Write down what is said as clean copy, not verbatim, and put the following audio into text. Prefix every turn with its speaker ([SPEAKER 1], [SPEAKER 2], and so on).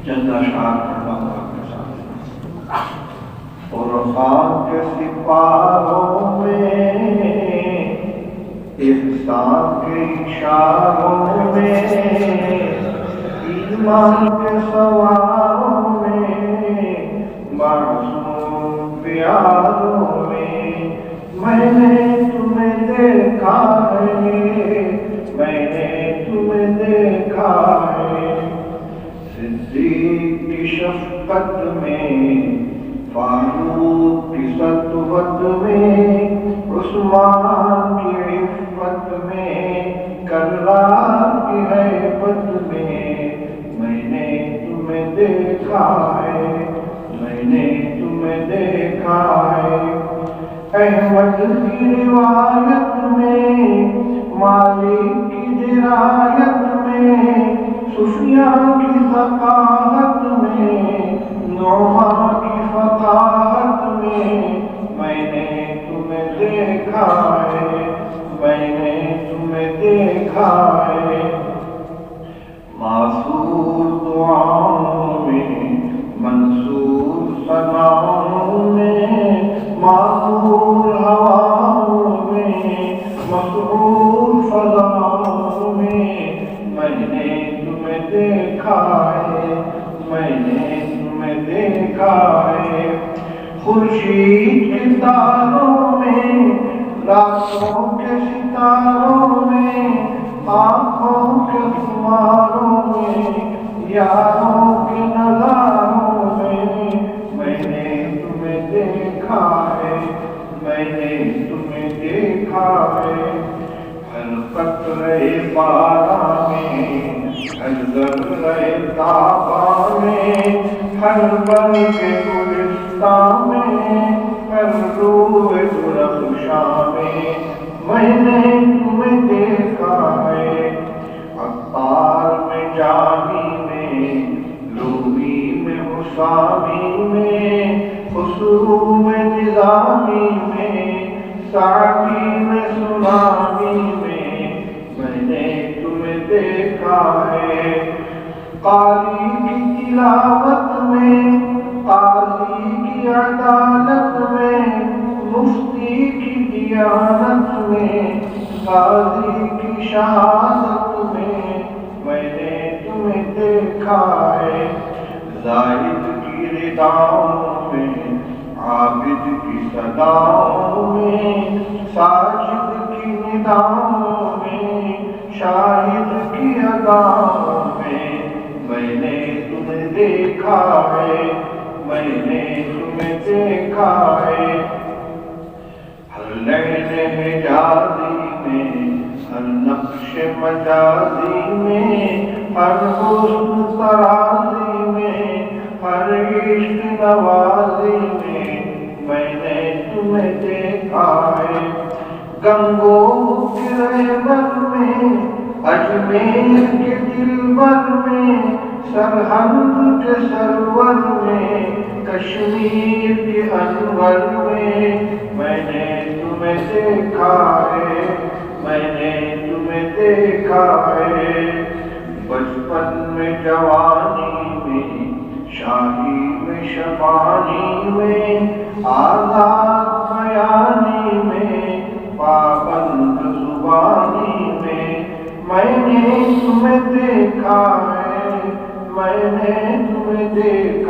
[SPEAKER 1] جلدہ شاد اللہ کے ساتھ اور خاک کے سپاروں میں احسان کے اشاروں میں ایمان کے سواروں میں معصوم پیاروں میں نے تمہیں دیکھا ہے، میں نے تمہیں دیکھا ہے، صدیق کی شفقت میں، فاروق کی سطوت میں، عثمان کی عفت میں، کرار کی ہیبت میں نے تمہیں دیکھا ہے، میں نے تمہیں دیکھا ہے، احمد کی روایت میں، مالک کی درایت میں، سفیان کی ثقافت میں، نعمان کی فقاہت میں نے تمہیں دیکھا ہے، میں نے تمہیں دیکھا ہے، معصور دعاؤں میں، منصور ثناؤں میں، معمور ہواؤں میں، مسرور فضاؤں میں نے تمہیں دیکھا ہے، میں نے تمہیں دیکھا ہے، خورشید کے تاروں میں، راتوں کے ستاروں میں، آنکھوں کے خماروں میں، یاروں کے نظاروں میں نے تمہیں دیکھا ہے، میں نے تمہیں دیکھا ہے، ہر قطرے بارہ میں، ہر ذرے تابہ میں، ہر برگ گلستان میں، ہر روح درخشاں میں نے تمہیں دیکھا ہے، عطار میں جامی میں، لوبی میں حسامی میں، خسرو میں نظامی میں، سعدی میں سنامی میں نے تمہیں دیکھا ہے، قاری کی تلاوت میں، قاضی کی عدالت میں، مفتی کی دیانت میں، غازی کی شہادت میں نے تمہیں دیکھا ہے، زاہد کی رداؤں میں، عابد کی صداؤں میں، ساجد کی نداؤں میں، شاہد کی اداؤں میں نے تمہیں دیکھا ہے، میں نے تمہیں دیکھا ہے، ہر لعل حجازی میں، ہر نقش مجازی میں، ہر حسن ترازی میں، ہر عشق نوازی میں نے تمہیں دیکھا ہے، گنگو کے رہبر میں، اجمیر کے دلبر میں، سرہند کے سرور میں، کشمیر کے انور میں نے تمہیں دیکھا ہے، میں نے تمہیں دیکھا ہے، بچپن میں جوانی میں، شاہی میں شبانی میں، آزاد بیانی میں، پابند زبانی میں نے تمہیں دیکھا ہے، میں نے تمہیں دیکھا